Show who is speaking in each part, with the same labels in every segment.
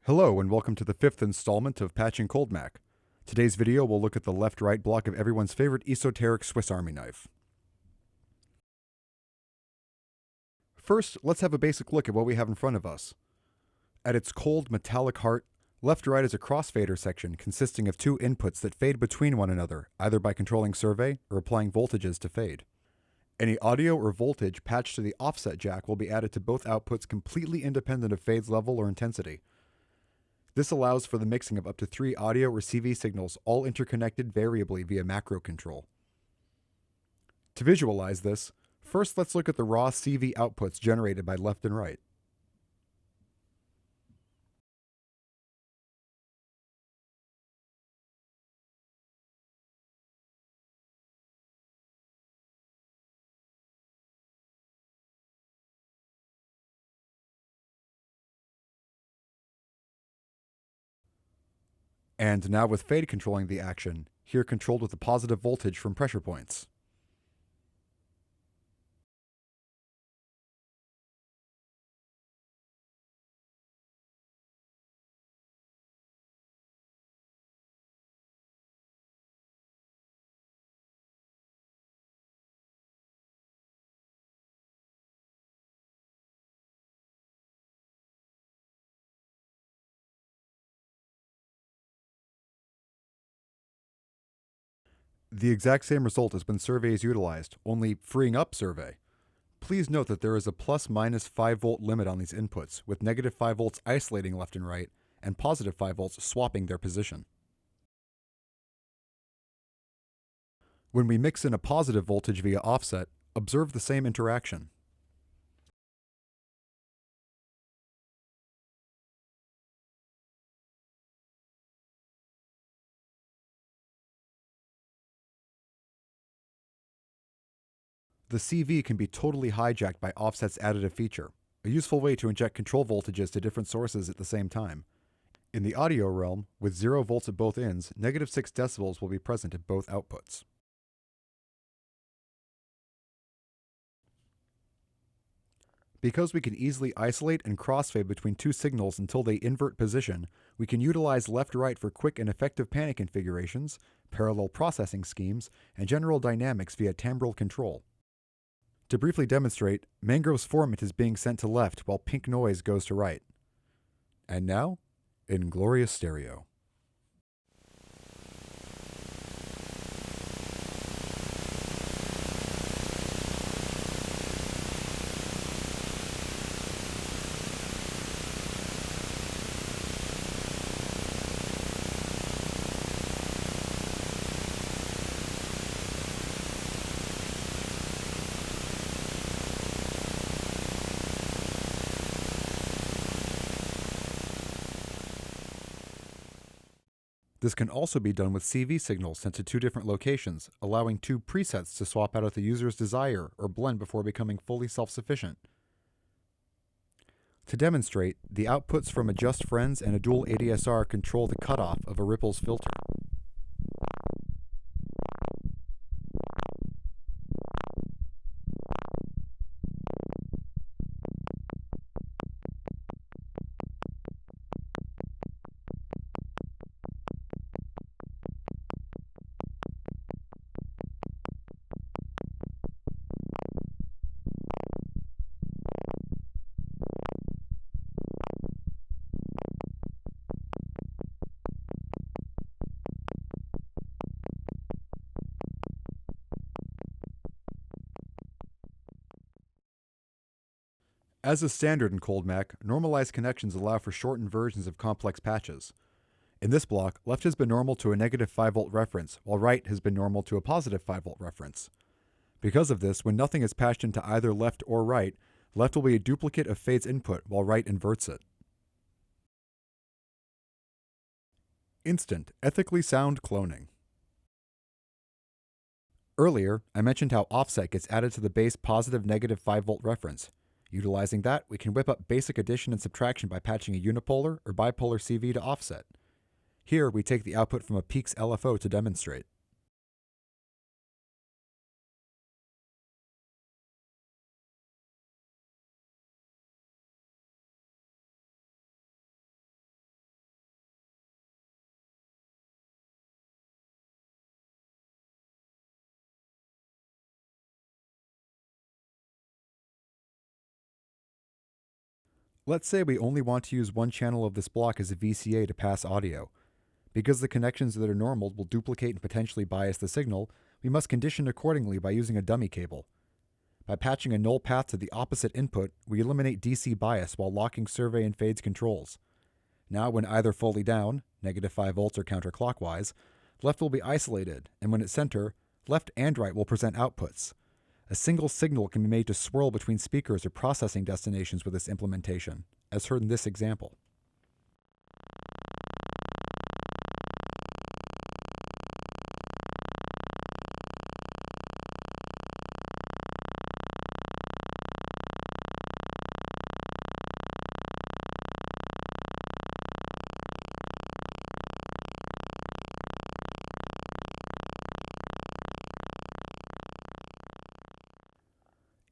Speaker 1: Hello and welcome to the fifth installment of Patching ColdMac. Today's video will look at the left-right block of everyone's favorite esoteric Swiss Army knife. First, let's have a basic look at what we have in front of us. At its cold metallic heart, left-right is a crossfader section consisting of two inputs that fade between one another, either by controlling survey or applying voltages to fade. Any audio or voltage patched to the offset jack will be added to both outputs completely independent of fade's level or intensity. This allows for the mixing of up to 3 audio or CV signals, all interconnected variably via macro control. To visualize this, first let's look at the raw CV outputs generated by left and right. And now with fade controlling the action, here controlled with a positive voltage from pressure points. The exact same result as when survey is utilized, only freeing up survey. Please note that there is a plus-minus 5-volt limit on these inputs, with negative 5 volts isolating left and right, and positive 5 volts swapping their position. When we mix in a positive voltage via offset, observe the same interaction. The CV can be totally hijacked by offset's additive feature, a useful way to inject control voltages to different sources at the same time. In the audio realm, with 0 volts at both ends, negative 6 decibels will be present at both outputs. Because we can easily isolate and crossfade between two signals until they invert position, we can utilize left-right for quick and effective panic configurations, parallel processing schemes, and general dynamics via timbral control. To briefly demonstrate, Mangrove's formant is being sent to left while pink noise goes to right. And now, in glorious stereo. This can also be done with CV signals sent to two different locations, allowing two presets to swap out at the user's desire or blend before becoming fully self-sufficient. To demonstrate, the outputs from a Just Friends and a dual ADSR control the cutoff of a ripples filter. As is standard in ColdMac, normalized connections allow for shortened versions of complex patches. In this block, left has been normal to a negative 5-volt reference, while right has been normal to a positive 5-volt reference. Because of this, when nothing is patched into either left or right, left will be a duplicate of fade's input, while right inverts it. Instant, ethically sound cloning. Earlier, I mentioned how offset gets added to the base positive negative 5-volt reference. Utilizing that, we can whip up basic addition and subtraction by patching a unipolar or bipolar CV to offset. Here, we take the output from a Peaks LFO to demonstrate. Let's say we only want to use one channel of this block as a VCA to pass audio. Because the connections that are normal will duplicate and potentially bias the signal, we must condition accordingly by using a dummy cable. By patching a null path to the opposite input, we eliminate DC bias while locking survey and fades controls. Now when either fully down, -5 volts or counterclockwise, left will be isolated, and when at center, left and right will present outputs. A single signal can be made to swirl between speakers or processing destinations with this implementation, as heard in this example.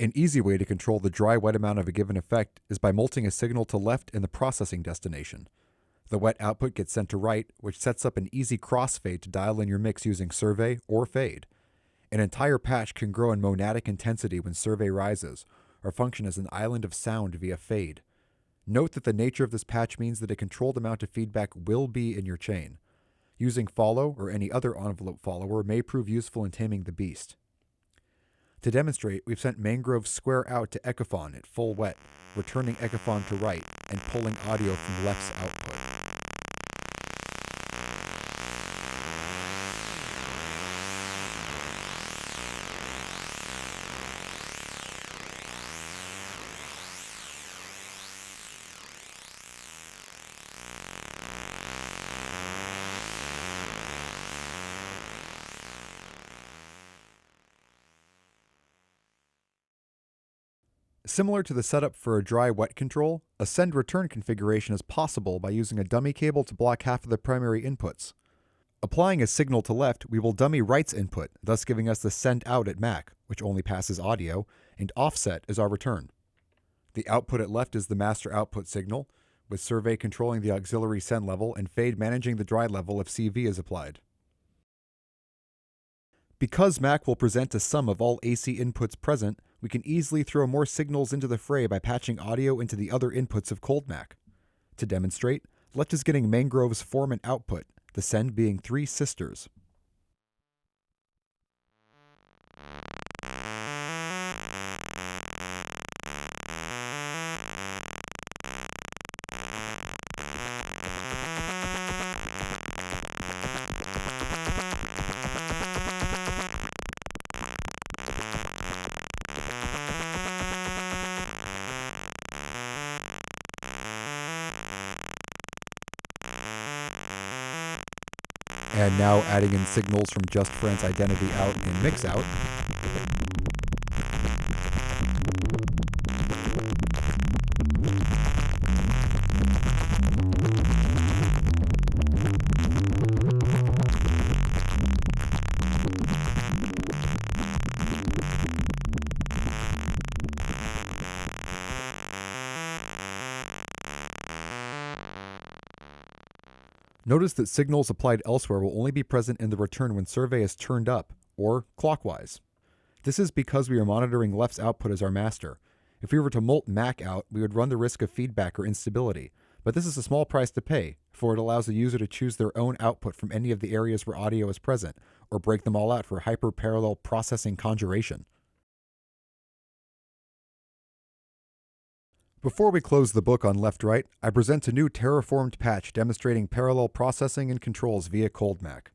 Speaker 1: An easy way to control the dry-wet amount of a given effect is by multing a signal to left in the processing destination. The wet output gets sent to right, which sets up an easy crossfade to dial in your mix using survey or fade. An entire patch can grow in monadic intensity when survey rises, or function as an island of sound via fade. Note that the nature of this patch means that a controlled amount of feedback will be in your chain. Using follow or any other envelope follower may prove useful in taming the beast. To demonstrate, we've sent Mangrove square out to Echophon at full wet, returning Echophon to right, and pulling audio from left's output. Similar to the setup for a dry-wet control, a send-return configuration is possible by using a dummy cable to block half of the primary inputs. Applying a signal to left, we will dummy right's input, thus giving us the send out at MAC, which only passes audio, and offset is our return. The output at left is the master output signal, with survey controlling the auxiliary send level and fade managing the dry level if CV is applied. Because MAC will present a sum of all AC inputs present, we can easily throw more signals into the fray by patching audio into the other inputs of cold MAC. To demonstrate, left is getting Mangrove's form and output, the send being 3 sisters. And now adding in signals from Just Friends Identity out and Mix out. Notice that signals applied elsewhere will only be present in the return when survey is turned up, or clockwise. This is because we are monitoring left's output as our master. If we were to mult MAC out, we would run the risk of feedback or instability, but this is a small price to pay, for it allows the user to choose their own output from any of the areas where audio is present, or break them all out for hyper-parallel processing conjuration. Before we close the book on left-right, I present a new terraformed patch demonstrating parallel processing and controls via cold MAC.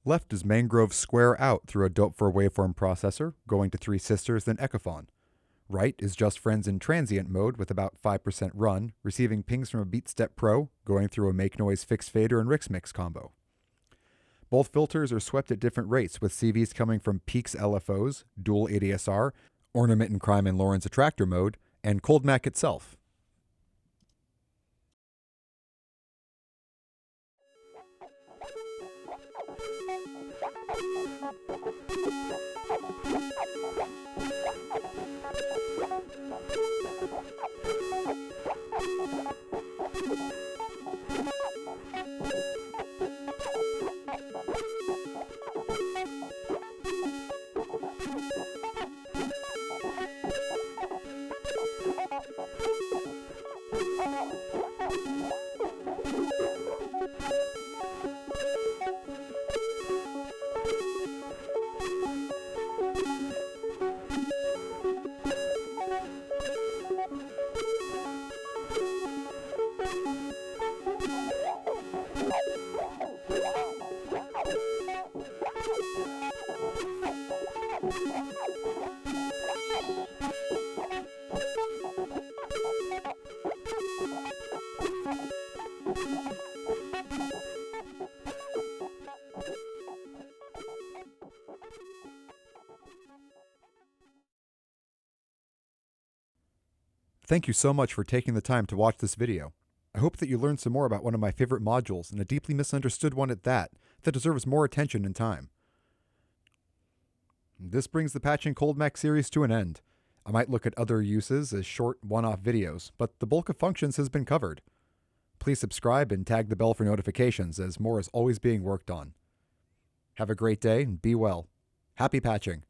Speaker 1: Left is Mangrove square out through a dope-for waveform processor, going to 3 sisters, then Echophon. Right is Just Friends in transient mode with about 5% run, receiving pings from a BeatStep Pro, going through a Make Noise Fix Fader and Rix Mix combo. Both filters are swept at different rates, with CVs coming from Peaks LFOs, Dual ADSR, Ornament and Crime and Lawrence Attractor mode, and cold MAC itself. Thank you so much for taking the time to watch this video. I hope that you learned some more about one of my favorite modules, and a deeply misunderstood one at that deserves more attention and time. This brings the Patching Cold Mac series to an end. I might look at other uses as short, one-off videos, but the bulk of functions has been covered. Please subscribe and tag the bell for notifications, as more is always being worked on. Have a great day and be well. Happy patching!